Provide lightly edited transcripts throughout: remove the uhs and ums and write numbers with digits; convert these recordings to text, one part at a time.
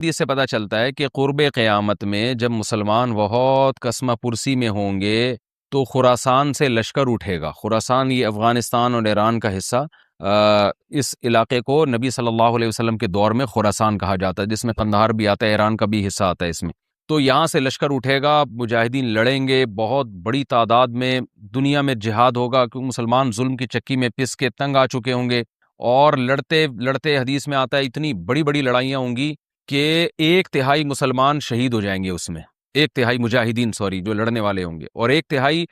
حدیث سے پتہ چلتا ہے کہ قرب قیامت میں جب مسلمان بہت کسمہ پرسی میں ہوں گے تو خراسان سے لشکر اٹھے گا۔ خراسان یہ افغانستان اور ایران کا حصہ، اس علاقے کو نبی صلی اللہ علیہ وسلم کے دور میں خراسان کہا جاتا ہے، جس میں قندھار بھی آتا ہے، ایران کا بھی حصہ آتا ہے اس میں۔ تو یہاں سے لشکر اٹھے گا، مجاہدین لڑیں گے بہت بڑی تعداد میں، دنیا میں جہاد ہوگا کیونکہ مسلمان ظلم کی چکی میں پس کے تنگ آ چکے ہوں گے، اور لڑتے لڑتے حدیث میں آتا ہے اتنی بڑی بڑی لڑائیاں ہوں گی کہ 1/3 مسلمان شہید ہو جائیں گے اس میں، 1/3 مجاہدین جو لڑنے والے ہوں گے، اور 1/3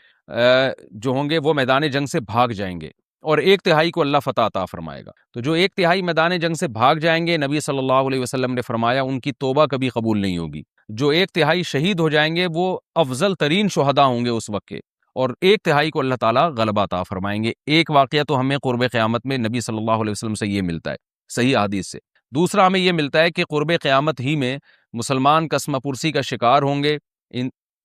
جو ہوں گے وہ میدان جنگ سے بھاگ جائیں گے، اور 1/3 کو اللہ فتح عطا فرمائے گا۔ تو جو 1/3 میدان جنگ سے بھاگ جائیں گے، نبی صلی اللہ علیہ وسلم نے فرمایا ان کی توبہ کبھی قبول نہیں ہوگی۔ جو 1/3 شہید ہو جائیں گے وہ افضل ترین شہداء ہوں گے اس وقت کے، اور 1/3 کو اللہ تعالیٰ غلبہ عطا فرمائیں گے۔ ایک واقعہ تو ہمیں قرب قیامت میں نبی صلی اللہ علیہ وسلم سے یہ ملتا ہے صحیح حدیث سے۔ دوسرا ہمیں یہ ملتا ہے کہ قرب قیامت ہی میں مسلمان کسمہ پرسی کا شکار ہوں گے،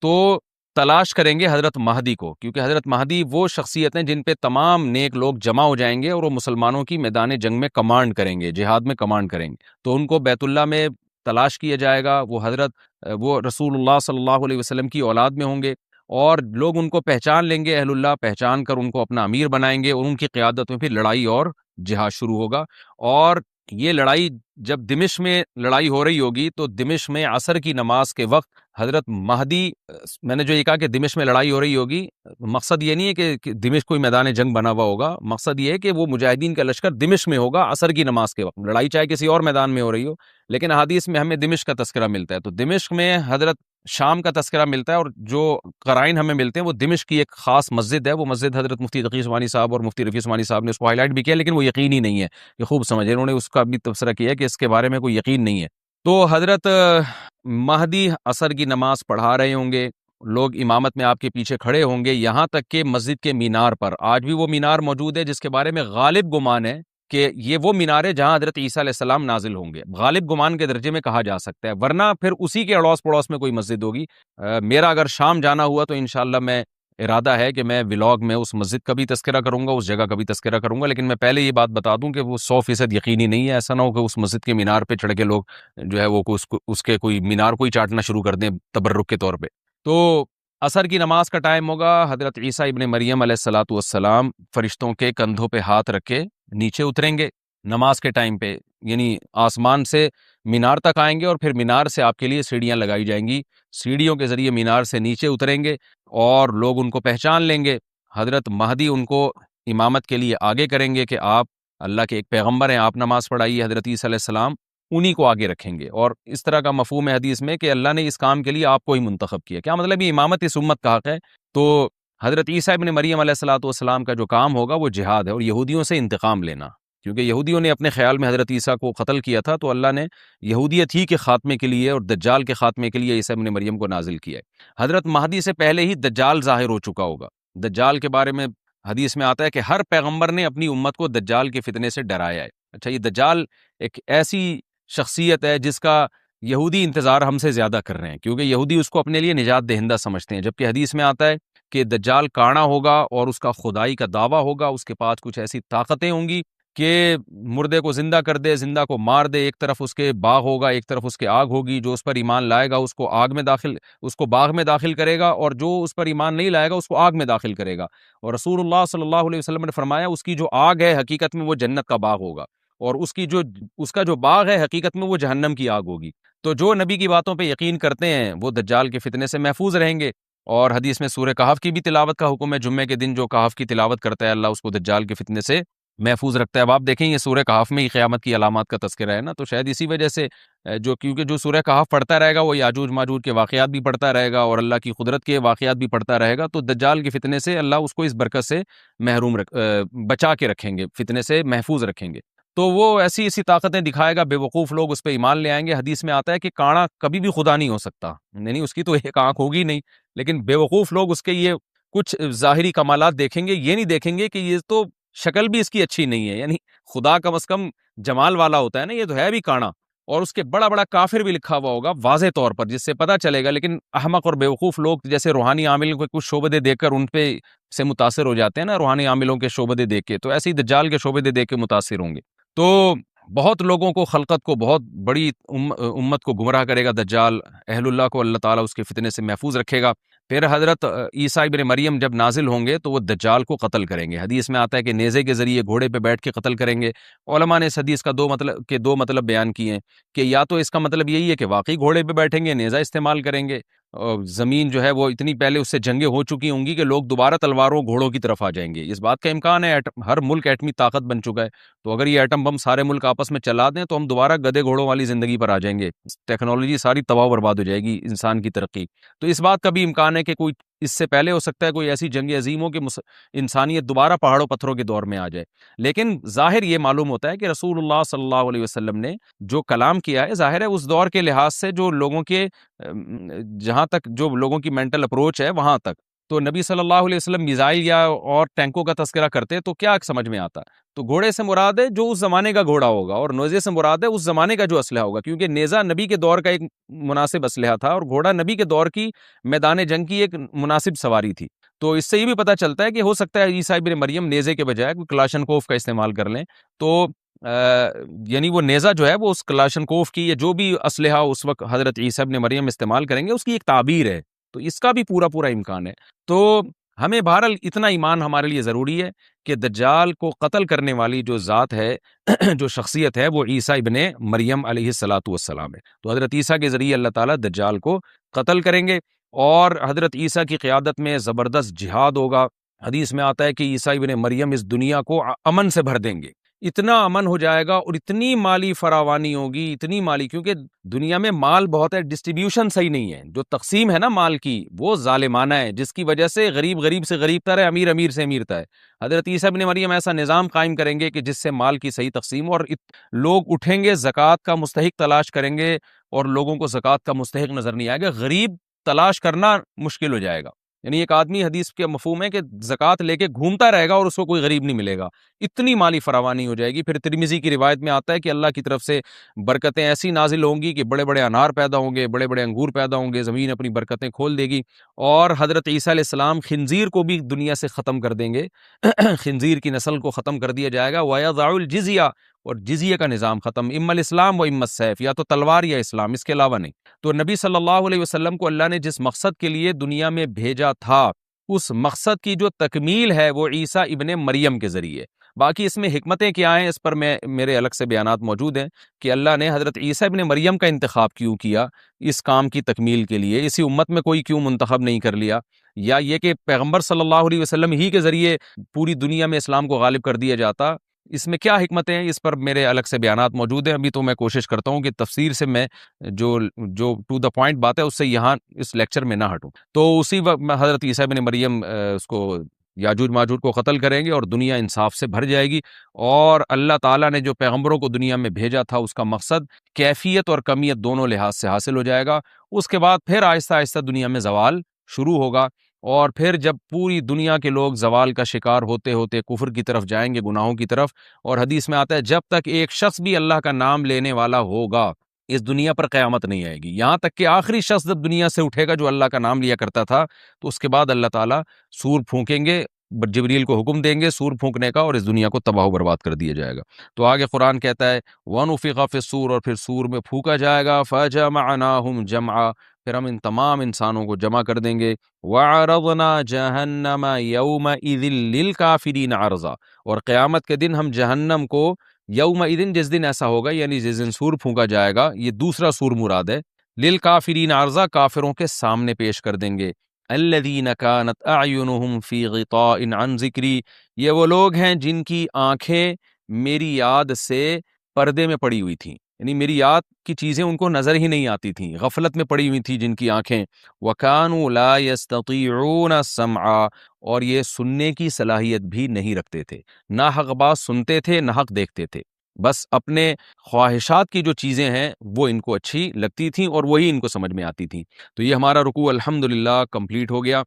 تو تلاش کریں گے حضرت مہدی کو، کیونکہ حضرت مہدی وہ شخصیت ہیں جن پہ تمام نیک لوگ جمع ہو جائیں گے اور وہ مسلمانوں کی میدان جنگ میں کمانڈ کریں گے، جہاد میں کمانڈ کریں گے۔ تو ان کو بیت اللہ میں تلاش کیا جائے گا، وہ رسول اللہ صلی اللہ علیہ وسلم کی اولاد میں ہوں گے، اور لوگ ان کو پہچان لیں گے، اہل اللہ پہچان کر ان کو اپنا امیر بنائیں گے، اور ان کی قیادت میں پھر لڑائی اور جہاد شروع ہوگا۔ اور یہ لڑائی جب دمشق میں لڑائی ہو رہی ہوگی تو دمشق میں عصر کی نماز کے وقت حضرت مہدی، میں نے جو یہ کہا کہ دمشق میں لڑائی ہو رہی ہوگی، مقصد یہ نہیں ہے کہ دمشق کوئی میدان جنگ بنا ہوا ہوگا، مقصد یہ ہے کہ وہ مجاہدین کا لشکر دمشق میں ہوگا عصر کی نماز کے وقت، لڑائی چاہے کسی اور میدان میں ہو رہی ہو، لیکن احادیث میں ہمیں دمشق کا تذکرہ ملتا ہے۔ تو دمشق میں حضرت شام کا تذکرہ ملتا ہے، اور جو قرائن ہمیں ملتے ہیں وہ دمشق کی ایک خاص مسجد ہے، وہ مسجد حضرت مفتی تقی عثمانی صاحب اور مفتی رفیع عثمانی صاحب نے اس کو ہائی لائٹ بھی کیا، لیکن وہ یقینی نہیں ہے، یہ خوب سمجھے، انہوں نے اس کا بھی تبصرہ کیا ہے کہ اس کے بارے میں کوئی یقین نہیں ہے۔ تو حضرت مہدی عصر کی نماز پڑھا رہے ہوں گے، لوگ امامت میں آپ کے پیچھے کھڑے ہوں گے، یہاں تک کہ مسجد کے مینار پر، آج بھی وہ مینار موجود ہے جس کے بارے میں غالب گمان ہے کہ یہ وہ مینار ہے جہاں حضرت عیسیٰ علیہ السلام نازل ہوں گے، غالب گمان کے درجے میں کہا جا سکتا ہے، ورنہ پھر اسی کے اڑوس پڑوس میں کوئی مسجد ہوگی۔ میرا اگر شام جانا ہوا تو انشاءاللہ میں ارادہ ہے کہ میں ولاگ میں اس مسجد کا بھی تذکرہ کروں گا، اس جگہ کا بھی تذکرہ کروں گا، لیکن میں پہلے یہ بات بتا دوں کہ وہ 100% یقینی نہیں ہے، ایسا نہ ہو کہ اس مسجد کے مینار پہ چڑھ کے لوگ جو ہے وہ اس کے کوئی مینار کو ہی چاٹنا شروع کر دیں تبرک کے طور پہ۔ تو عصر کی نماز کا ٹائم ہوگا، حضرت عیسیٰ ابن مریم علیہ الصلوۃ والسلام فرشتوں کے کندھوں پہ ہاتھ رکھ کے نیچے اتریں گے نماز کے ٹائم پہ، یعنی آسمان سے مینار تک آئیں گے، اور پھر مینار سے آپ کے لیے سیڑھیاں لگائی جائیں گی، سیڑھیوں کے ذریعے مینار سے نیچے اتریں گے، اور لوگ ان کو پہچان لیں گے۔ حضرت مہدی ان کو امامت کے لیے آگے کریں گے کہ آپ اللہ کے ایک پیغمبر ہیں، آپ نماز پڑھائیے، حضرت عیسیٰ علیہ السلام انہی کو آگے رکھیں گے، اور اس طرح کا مفہوم ہے حدیث میں کہ اللہ نے اس کام کے لیے آپ کو ہی منتخب کیا۔ کیا مطلب یہ امامت اس امت کا حق ہے؟ تو حضرت عیسیٰ ابن مریم علیہ الصلوۃ والسلام کا جو کام ہوگا وہ جہاد ہے، اور یہودیوں سے انتقام لینا، کیونکہ یہودیوں نے اپنے خیال میں حضرت عیسیٰ کو قتل کیا تھا، تو اللہ نے یہودیت ہی کے خاتمے کے لیے اور دجال کے خاتمے کے لیے عیسیٰ ابن مریم کو نازل کیا ہے۔ حضرت مہدی سے پہلے ہی دجال ظاہر ہو چکا ہوگا، دجال کے بارے میں حدیث میں آتا ہے کہ ہر پیغمبر نے اپنی امت کو دجال کے فتنے سے ڈرایا ہے۔ اچھا، یہ دجال ایک ایسی شخصیت ہے جس کا یہودی انتظار ہم سے زیادہ کر رہے ہیں، کیونکہ یہودی اس کو اپنے لیے نجات دہندہ سمجھتے ہیں، جبکہ حدیث میں آتا ہے کہ دجال کانا ہوگا اور اس کا خدائی کا دعویٰ ہوگا، اس کے پاس کچھ ایسی طاقتیں ہوں گی کہ مردے کو زندہ کر دے، زندہ کو مار دے، ایک طرف اس کے باغ ہوگا، ایک طرف اس کے آگ ہوگی، جو اس پر ایمان لائے گا اس کو باغ میں داخل کرے گا، اور جو اس پر ایمان نہیں لائے گا اس کو آگ میں داخل کرے گا۔ اور رسول اللہ صلی اللہ علیہ وسلم نے فرمایا اس کی جو آگ ہے حقیقت میں وہ جنت کا باغ ہوگا، اور اس کا جو باغ ہے حقیقت میں وہ جہنم کی آگ ہوگی۔ تو جو نبی کی باتوں پہ یقین کرتے ہیں وہ دجال کے فتنے سے محفوظ رہیں گے، اور حدیث میں سورہ کہف کی بھی تلاوت کا حکم ہے، جمعے کے دن جو کہف کی تلاوت کرتا ہے اللہ اس کو دجال کے فتنے سے محفوظ رکھتا ہے۔ اب آپ دیکھیں یہ سورہ کہف میں ہی قیامت کی علامات کا تذکرہ ہے نا، تو شاید اسی وجہ سے کیونکہ جو سورہ کہف پڑھتا رہے گا وہ یاجوج ماجوج کے واقعات بھی پڑھتا رہے گا اور اللہ کی قدرت کے واقعات بھی پڑھتا رہے گا، تو دجال کے فتنے سے اللہ اس کو اس برکت سے بچا کے رکھیں گے، فتنے سے محفوظ رکھیں گے۔ تو وہ ایسی طاقتیں دکھائے گا، بے وقوف لوگ اس پہ ایمان لے آئیں گے۔ حدیث میں آتا ہے کہ کانا کبھی بھی خدا نہیں ہو سکتا، یعنی اس کی تو ایک آنکھ ہوگی نہیں، لیکن بے وقوف لوگ اس کے یہ کچھ ظاہری کمالات دیکھیں گے، یہ نہیں دیکھیں گے کہ یہ تو شکل بھی اس کی اچھی نہیں ہے، یعنی خدا کم از کم جمال والا ہوتا ہے نا، یہ تو ہے بھی کانا، اور اس کے بڑا بڑا کافر بھی لکھا ہوا ہوگا واضح طور پر، جس سے پتہ چلے گا۔ لیکن احمق اور بیوقوف لوگ جیسے روحانی عاملوں کے کچھ شعبدے دیکھ کر ان پہ سے متاثر ہو جاتے ہیں نا، روحانی عاملوں کے شعبدے دیکھ کے، تو ایسے ہی دجال کے شعبدے دیکھ کے متاثر ہوں گے۔ تو بہت لوگوں کو، خلقت کو، بہت بڑی امت کو گمراہ کرے گا دجال، اہل اللہ کو اللہ تعالیٰ اس کے فتنے سے محفوظ رکھے گا۔ پھر حضرت عیسیٰ ابن مریم جب نازل ہوں گے تو وہ دجال کو قتل کریں گے۔ حدیث میں آتا ہے کہ نیزے کے ذریعے گھوڑے پہ بیٹھ کے قتل کریں گے۔ علماء نے اس حدیث کا دو مطلب بیان کیے ہیں کہ یا تو اس کا مطلب یہی ہے کہ واقعی گھوڑے پہ بیٹھیں گے، نیزہ استعمال کریں گے، اور زمین جو ہے وہ اتنی پہلے اس سے جنگیں ہو چکی ہوں گی کہ لوگ دوبارہ تلواروں گھوڑوں کی طرف آ جائیں گے۔ اس بات کا امکان ہے، ہر ملک ایٹمی طاقت بن چکا ہے، تو اگر یہ ایٹم بم سارے ملک آپس میں چلا دیں تو ہم دوبارہ گدے گھوڑوں والی زندگی پر آ جائیں گے، ٹیکنالوجی ساری تباہ و برباد ہو جائے گی، انسان کی ترقی۔ تو اس بات کا بھی امکان ہے کہ کوئی اس سے پہلے ہو سکتا ہے کوئی ایسی جنگ عظیم ہو کہ انسانیت دوبارہ پہاڑوں پتھروں کے دور میں آ جائے۔ لیکن ظاہر یہ معلوم ہوتا ہے کہ رسول اللہ صلی اللہ علیہ وسلم نے جو کلام کیا ہے، ظاہر ہے اس دور کے لحاظ سے جو لوگوں کے جہاں تک جو لوگوں کی مینٹل اپروچ ہے وہاں تک، تو نبی صلی اللہ علیہ وسلم میزائل یا اور ٹینکوں کا تذکرہ کرتے تو کیا سمجھ میں آتا؟ تو گھوڑے سے مراد ہے جو اس زمانے کا گھوڑا ہوگا، اور نیزے سے مراد ہے اس زمانے کا جو اسلحہ ہوگا، کیونکہ نیزہ نبی کے دور کا ایک مناسب اسلحہ تھا اور گھوڑا نبی کے دور کی میدان جنگ کی ایک مناسب سواری تھی۔ تو اس سے یہ بھی پتہ چلتا ہے کہ ہو سکتا ہے عیسیٰ ابن مریم نیزے کے بجائے کوئی کلاشنکوف کا استعمال کر لیں، تو یعنی وہ نیزہ جو ہے وہ اس کلاشنکوف کی یا جو بھی اسلحہ اس وقت حضرت عیسیٰ ابن مریم استعمال کریں گے اس کی ایک تعبیر ہے، تو اس کا بھی پورا امکان ہے۔ تو ہمیں بہرحال اتنا ایمان ہمارے لیے ضروری ہے کہ دجال کو قتل کرنے والی جو ذات ہے جو شخصیت ہے وہ عیسیٰ ابن مریم علیہ الصلاۃ والسلام ہے۔ تو حضرت عیسیٰ کے ذریعے اللہ تعالیٰ دجال کو قتل کریں گے، اور حضرت عیسیٰ کی قیادت میں زبردست جہاد ہوگا۔ حدیث میں آتا ہے کہ عیسیٰ ابن مریم اس دنیا کو امن سے بھر دیں گے، اتنا امن ہو جائے گا اور اتنی مالی فراوانی ہوگی، اتنی مالی، کیونکہ دنیا میں مال بہت ہے، ڈسٹریبیوشن صحیح نہیں ہے، جو تقسیم ہے نا مال کی وہ ظالمانہ ہے، جس کی وجہ سے غریب سے غریب تر ہے، امیر سے امیر تر ہے۔ حضرت عیسیٰ ابن مریم ایسا نظام قائم کریں گے کہ جس سے مال کی صحیح تقسیم، اور لوگ اٹھیں گے زکوٰۃ کا مستحق تلاش کریں گے، اور لوگوں کو زکوٰۃ کا مستحق نظر نہیں آئے گا، غریب تلاش کرنا مشکل ہو جائے گا۔ یعنی ایک آدمی، حدیث کے مفہوم ہے کہ زکوٰۃ لے کے گھومتا رہے گا اور اس کو کوئی غریب نہیں ملے گا، اتنی مالی فراوانی ہو جائے گی۔ پھر ترمذی کی روایت میں آتا ہے کہ اللہ کی طرف سے برکتیں ایسی نازل ہوں گی کہ بڑے بڑے انار پیدا ہوں گے، بڑے بڑے انگور پیدا ہوں گے، زمین اپنی برکتیں کھول دے گی، اور حضرت عیسیٰ علیہ السلام خنزیر کو بھی دنیا سے ختم کر دیں گے خنزیر کی نسل کو ختم کر دیا جائے گا، وَيَضَعُ الْجِزْيَةَ، اور جزیہ کا نظام ختم، اما الاسلام و اما السیف، یا تو تلوار یا اسلام، اس کے علاوہ نہیں۔ تو نبی صلی اللہ علیہ وسلم کو اللہ نے جس مقصد کے لیے دنیا میں بھیجا تھا، اس مقصد کی جو تکمیل ہے وہ عیسیٰ ابن مریم کے ذریعے۔ باقی اس میں حکمتیں کیا ہیں، اس پر میرے الگ سے بیانات موجود ہیں کہ اللہ نے حضرت عیسیٰ ابن مریم کا انتخاب کیوں کیا اس کام کی تکمیل کے لیے، اسی امت میں کوئی کیوں منتخب نہیں کر لیا، یا یہ کہ پیغمبر صلی اللہ علیہ وسلم ہی کے ذریعے پوری دنیا میں اسلام کو غالب کر دیا جاتا، اس میں کیا حکمتیں ہیں، اس پر میرے الگ سے بیانات موجود ہیں۔ ابھی تو میں کوشش کرتا ہوں کہ تفسیر سے میں جو ٹو دا پوائنٹ بات ہے اس سے یہاں اس لیکچر میں نہ ہٹوں۔ تو اسی وقت میں حضرت عیسیٰ ابن مریم اس کو یاجوج ماجوج کو قتل کریں گے اور دنیا انصاف سے بھر جائے گی، اور اللہ تعالیٰ نے جو پیغمبروں کو دنیا میں بھیجا تھا اس کا مقصد کیفیت اور کمیت دونوں لحاظ سے حاصل ہو جائے گا۔ اس کے بعد پھر آہستہ آہستہ دنیا میں زوال شروع ہوگا، اور پھر جب پوری دنیا کے لوگ زوال کا شکار ہوتے ہوتے کفر کی طرف جائیں گے، گناہوں کی طرف، اور حدیث میں آتا ہے جب تک ایک شخص بھی اللہ کا نام لینے والا ہوگا اس دنیا پر قیامت نہیں آئے گی، یہاں تک کہ آخری شخص جب دنیا سے اٹھے گا جو اللہ کا نام لیا کرتا تھا، تو اس کے بعد اللہ تعالیٰ سور پھونکیں گے، جبریل کو حکم دیں گے سور پھونکنے کا، اور اس دنیا کو تباہ و برباد کر دیا جائے گا۔ تو آگے قرآن کہتا ہے وَنُفِخَ فِي الصُّورِ، اور پھر سور میں پھونکا جائے گا، فَجَمَعْنَاهُمْ جَمْعًا، پھر ہم ان تمام انسانوں کو جمع کر دیں گے، وَعَرَضْنَا جَهَنَّمَ يَوْمَئِذٍ لِّلْكَافِرِينَ عَرْضًا، اور قیامت کے دن ہم جہنم کو یومئذ، جس دن ایسا ہوگا یعنی جس دن سور پھونکا جائے گا، یہ دوسرا سور مراد ہے، للکافرین عرضا، کافروں کے سامنے پیش کر دیں گے، الذین کانت اعینہم فی غطاء عن ذکری، یہ وہ لوگ ہیں جن کی آنکھیں میری یاد سے پردے میں پڑی ہوئی تھیں، یعنی میری یاد کی چیزیں ان کو نظر ہی نہیں آتی تھیں، غفلت میں پڑی ہوئی تھی جن کی آنکھیں، وَكَانُوا لَا يَسْتَطِيعُونَ السَّمْعَ، اور یہ سننے کی صلاحیت بھی نہیں رکھتے تھے، نہ حق بات سنتے تھے نہ حق دیکھتے تھے، بس اپنے خواہشات کی جو چیزیں ہیں وہ ان کو اچھی لگتی تھیں اور وہی ان کو سمجھ میں آتی تھیں۔ تو یہ ہمارا رکوع الحمدللہ کمپلیٹ ہو گیا۔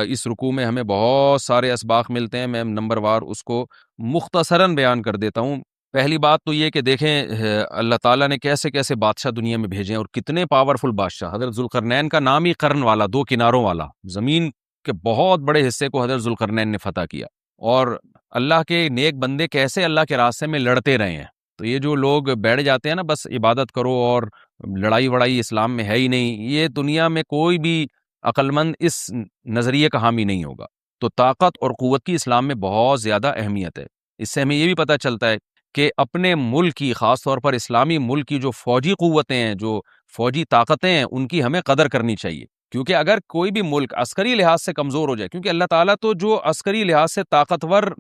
اس رکوع میں ہمیں بہت سارے اسباق ملتے ہیں، میں نمبر وار اس کو مختصراً بیان کر دیتا ہوں۔ پہلی بات تو یہ کہ دیکھیں اللہ تعالیٰ نے کیسے کیسے بادشاہ دنیا میں بھیجے ہیں اور کتنے پاورفل بادشاہ۔ حضرت ذوالقرنین کا نام ہی قرن والا، دو کناروں والا، زمین کے بہت بڑے حصے کو حضرت ذوالقرنین نے فتح کیا، اور اللہ کے نیک بندے کیسے اللہ کے راستے میں لڑتے رہے ہیں۔ تو یہ جو لوگ بیٹھ جاتے ہیں نا بس عبادت کرو اور لڑائی وڑائی اسلام میں ہے ہی نہیں، یہ دنیا میں کوئی بھی عقل مند اس نظریے کا حامی نہیں ہوگا۔ تو طاقت اور قوت کی اسلام میں بہت زیادہ اہمیت ہے۔ اس سے ہمیں یہ بھی پتہ چلتا ہے کہ اپنے ملک کی، خاص طور پر اسلامی ملک کی جو فوجی قوتیں ہیں، جو فوجی طاقتیں ہیں، ان کی ہمیں قدر کرنی چاہیے، کیونکہ اگر کوئی بھی ملک عسکری لحاظ سے کمزور ہو جائے، کیونکہ اللہ تعالیٰ تو جو عسکری لحاظ سے طاقتور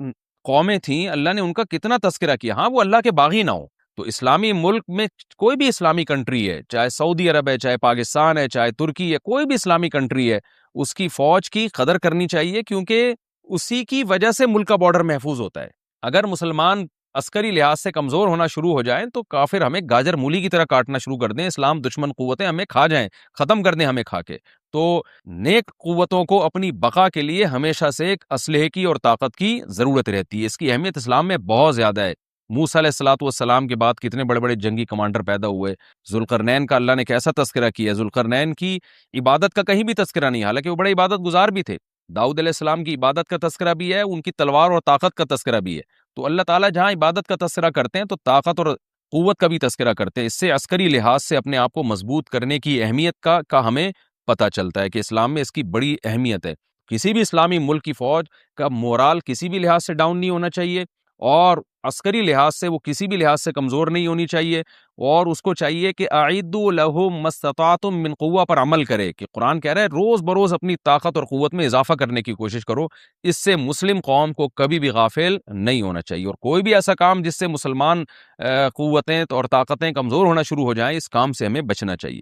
قومیں تھیں، اللہ نے ان کا کتنا تذکرہ کیا، ہاں وہ اللہ کے باغی نہ ہو، تو اسلامی ملک میں کوئی بھی اسلامی کنٹری ہے، چاہے سعودی عرب ہے، چاہے پاکستان ہے، چاہے ترکی ہے، کوئی بھی اسلامی کنٹری ہے، اس کی فوج کی قدر کرنی چاہیے، کیونکہ اسی کی وجہ سے ملک کا بارڈر محفوظ ہوتا ہے۔ اگر مسلمان عسکری لحاظ سے کمزور ہونا شروع ہو جائیں تو کافر ہمیں گاجر مولی کی طرح کاٹنا شروع کر دیں، اسلام دشمن قوتیں ہمیں کھا جائیں، ختم کر دیں ہمیں کھا کے۔ تو نیک قوتوں کو اپنی بقا کے لیے ہمیشہ سے ایک اسلحے کی اور طاقت کی ضرورت رہتی ہے، اس کی اہمیت اسلام میں بہت زیادہ ہے۔ موسیٰ علیہ الصلوۃ والسلام کے بعد کتنے بڑے بڑے جنگی کمانڈر پیدا ہوئے، ذوالقرنین کا اللہ نے کیسا تذکرہ کیا، ذوالقرنین کی عبادت کا کہیں بھی تذکرہ نہیں، حالانکہ وہ بڑے عبادت گزار بھی تھے۔ داؤد علیہ السلام کی عبادت کا تذکرہ بھی ہے، ان کی تلوار اور طاقت کا تذکرہ بھی ہے۔ تو اللہ تعالیٰ جہاں عبادت کا تذکرہ کرتے ہیں تو طاقت اور قوت کا بھی تذکرہ کرتے ہیں، اس سے عسکری لحاظ سے اپنے آپ کو مضبوط کرنے کی اہمیت کا ہمیں پتہ چلتا ہے کہ اسلام میں اس کی بڑی اہمیت ہے۔ کسی بھی اسلامی ملک کی فوج کا مورال کسی بھی لحاظ سے ڈاؤن نہیں ہونا چاہیے، اور عسکری لحاظ سے وہ کسی بھی لحاظ سے کمزور نہیں ہونی چاہیے، اور اس کو چاہیے کہ اعدوا لهم ما استطعتم من قوہ پر عمل کرے، کہ قرآن کہہ رہا ہے روز بروز اپنی طاقت اور قوت میں اضافہ کرنے کی کوشش کرو۔ اس سے مسلم قوم کو کبھی بھی غافل نہیں ہونا چاہیے، اور کوئی بھی ایسا کام جس سے مسلمان قوتیں اور طاقتیں کمزور ہونا شروع ہو جائیں، اس کام سے ہمیں بچنا چاہیے۔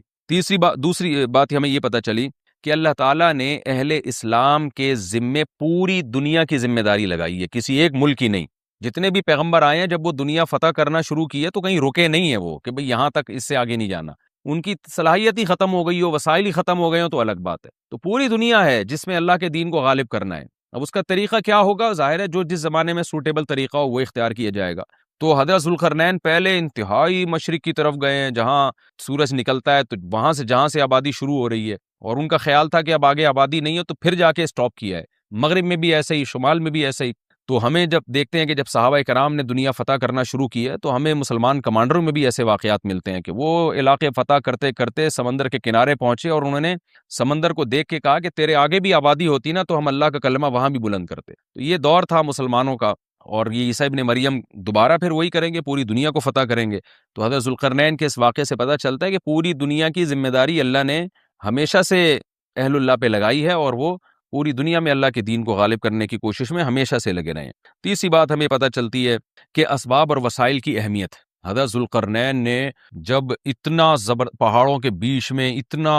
دوسری بات ہمیں یہ پتہ چلی کہ اللہ تعالیٰ نے اہل اسلام کے ذمے پوری دنیا کی ذمہ داری لگائی ہے، کسی ایک ملک کی نہیں۔ جتنے بھی پیغمبر آئے ہیں جب وہ دنیا فتح کرنا شروع کی ہے تو کہیں رکے نہیں ہیں وہ کہ بھئی یہاں تک، اس سے آگے نہیں جانا۔ ان کی صلاحیت ہی ختم ہو گئی ہو، وسائل ہی ختم ہو گئے ہوں تو الگ بات ہے۔ تو پوری دنیا ہے جس میں اللہ کے دین کو غالب کرنا ہے۔ اب اس کا طریقہ کیا ہوگا؟ ظاہر ہے جو جس زمانے میں سوٹیبل طریقہ ہو وہ اختیار کیا جائے گا۔ تو حضرت ذوالقرنین پہلے انتہائی مشرق کی طرف گئے ہیں، جہاں سورج نکلتا ہے، تو وہاں سے جہاں سے آبادی شروع ہو رہی ہے، اور ان کا خیال تھا کہ اب آگے آبادی نہیں ہے، تو پھر جا کے سٹاپ کیا ہے۔ مغرب میں بھی ایسے ہی، شمال میں بھی ایسے ہی۔ تو ہمیں جب دیکھتے ہیں کہ جب صحابہ کرام نے دنیا فتح کرنا شروع کی ہے تو ہمیں مسلمان کمانڈروں میں بھی ایسے واقعات ملتے ہیں کہ وہ علاقے فتح کرتے کرتے سمندر کے کنارے پہنچے، اور انہوں نے سمندر کو دیکھ کے کہا کہ تیرے آگے بھی آبادی ہوتی نا تو ہم اللہ کا کلمہ وہاں بھی بلند کرتے۔ تو یہ دور تھا مسلمانوں کا، اور یہ عیسیٰ ابن مریم دوبارہ پھر وہی کریں گے، پوری دنیا کو فتح کریں گے۔ تو حضرت ذوالقرنین کے اس واقعے سے پتہ چلتا ہے کہ پوری دنیا کی ذمہ داری اللہ نے ہمیشہ سے اہل اللہ پہ لگائی ہے، اور وہ پوری دنیا میں اللہ کے دین کو غالب کرنے کی کوشش میں ہمیشہ سے لگے رہے ہیں۔ تیسری بات ہمیں پتہ چلتی ہے کہ اسباب اور وسائل کی اہمیت۔ حضرت ذوالقرنین نے جب اتنا پہاڑوں کے بیچ میں اتنا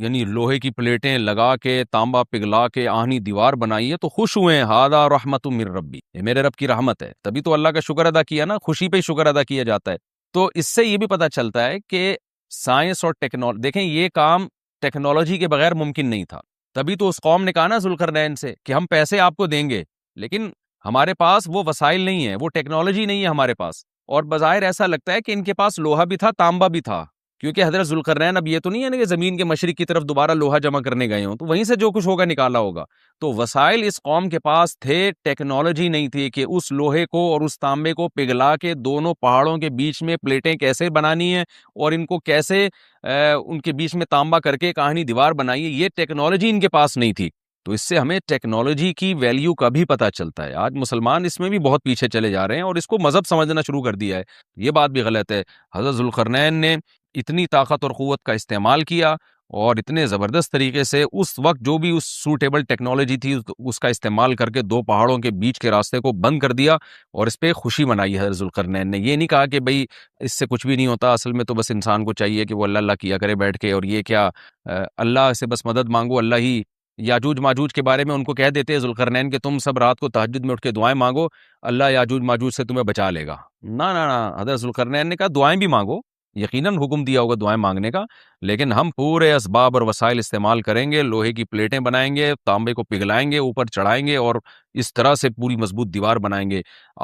یعنی لوہے کی پلیٹیں لگا کے، تانبا پگھلا کے آہنی دیوار بنائی ہے تو خوش ہوئے ہیں، ھذا رحمت من ربی، یہ میرے رب کی رحمت ہے۔ تبھی تو اللہ کا شکر ادا کیا نا، خوشی پہ شکر ادا کیا جاتا ہے۔ تو اس سے یہ بھی پتہ چلتا ہے کہ سائنس اور ٹیکنالوجی، دیکھیں یہ کام ٹیکنالوجی کے بغیر ممکن نہیں تھا۔ تبھی تو اس قوم نے کہا نا ذوالقرنین سے کہ ہم پیسے آپ کو دیں گے، لیکن ہمارے پاس وہ وسائل نہیں ہیں، وہ ٹیکنالوجی نہیں ہے ہمارے پاس۔ اور بظاہر ایسا لگتا ہے کہ ان کے پاس لوہا بھی تھا، تانبا بھی تھا، کیونکہ حضرت ذوالقرنین اب یہ تو نہیں ہے نا کہ زمین کے مشرق کی طرف دوبارہ لوہا جمع کرنے گئے ہوں، تو وہیں سے جو کچھ ہوگا نکالا ہوگا۔ تو وسائل اس قوم کے پاس تھے، ٹیکنالوجی نہیں تھی کہ اس لوہے کو اور اس تانبے کو پگھلا کے دونوں پہاڑوں کے بیچ میں پلیٹیں کیسے بنانی ہیں، اور ان کو کیسے ان کے بیچ میں تانبا کر کے کہانی دیوار بنائیے، یہ ٹیکنالوجی ان کے پاس نہیں تھی۔ تو اس سے ہمیں ٹیکنالوجی کی ویلیو کا بھی پتہ چلتا ہے۔ آج مسلمان اس میں بھی بہت پیچھے چلے جا رہے ہیں اور اس کو مذہب سمجھنا شروع کر دیا ہے، یہ بات بھی غلط ہے۔ حضرت ذوالقرنین نے اتنی طاقت اور قوت کا استعمال کیا، اور اتنے زبردست طریقے سے اس وقت جو بھی اس سوٹیبل ٹیکنالوجی تھی اس کا استعمال کر کے دو پہاڑوں کے بیچ کے راستے کو بند کر دیا، اور اس پہ خوشی منائی حضرت ذوالقرنین نے۔ یہ نہیں کہا کہ بھئی اس سے کچھ بھی نہیں ہوتا، اصل میں تو بس انسان کو چاہیے کہ وہ اللہ اللہ کیا کرے بیٹھ کے، اور یہ کیا اللہ سے بس مدد مانگو، اللہ ہی۔ یاجوج ماجوج کے بارے میں ان کو کہہ دیتے ہیں ذوالقرنین کہ تم سب رات کو تہجد میں اٹھ کے دعائیں مانگو، اللہ یاجوج ماجوج سے تمہیں بچا لے گا۔ نہ نہ نہ، حضرت ذوالقرنین نے کہا دعائیں بھی مانگو، یقیناً حکم دیا ہوگا دعائیں مانگنے کا، لیکن ہم پورے اسباب اور وسائل استعمال کریں گے، لوہے کی پلیٹیں بنائیں گے، تانبے کو پگھلائیں گے، اوپر چڑھائیں گے، اور اس طرح سے پوری مضبوط دیوار بنائیں گے۔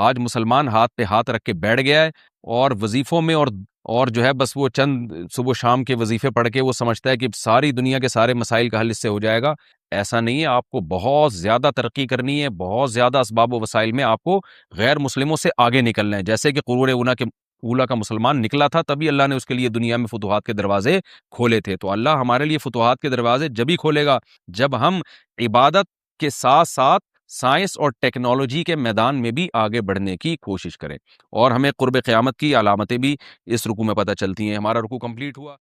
آج مسلمان ہاتھ پہ ہاتھ رکھ کے بیٹھ گیا ہے، اور وظیفوں میں اور جو ہے بس وہ چند صبح شام کے وظیفے پڑھ کے وہ سمجھتا ہے کہ ساری دنیا کے سارے مسائل کا حل اس سے ہو جائے گا۔ ایسا نہیں ہے، آپ کو بہت زیادہ ترقی کرنی ہے، بہت زیادہ اسباب و وسائل میں آپ کو غیر مسلموں سے آگے نکلنا ہے، جیسے کہ قرون اونا کے اولا کا مسلمان نکلا تھا، تبھی اللہ نے اس کے لیے دنیا میں فتوحات کے دروازے کھولے تھے۔ تو اللہ ہمارے لیے فتوحات کے دروازے جبھی کھولے گا جب ہم عبادت کے ساتھ ساتھ سائنس اور ٹیکنالوجی کے میدان میں بھی آگے بڑھنے کی کوشش کریں۔ اور ہمیں قرب قیامت کی علامتیں بھی اس رکوع میں پتہ چلتی ہیں۔ ہمارا رکوع کمپلیٹ ہوا۔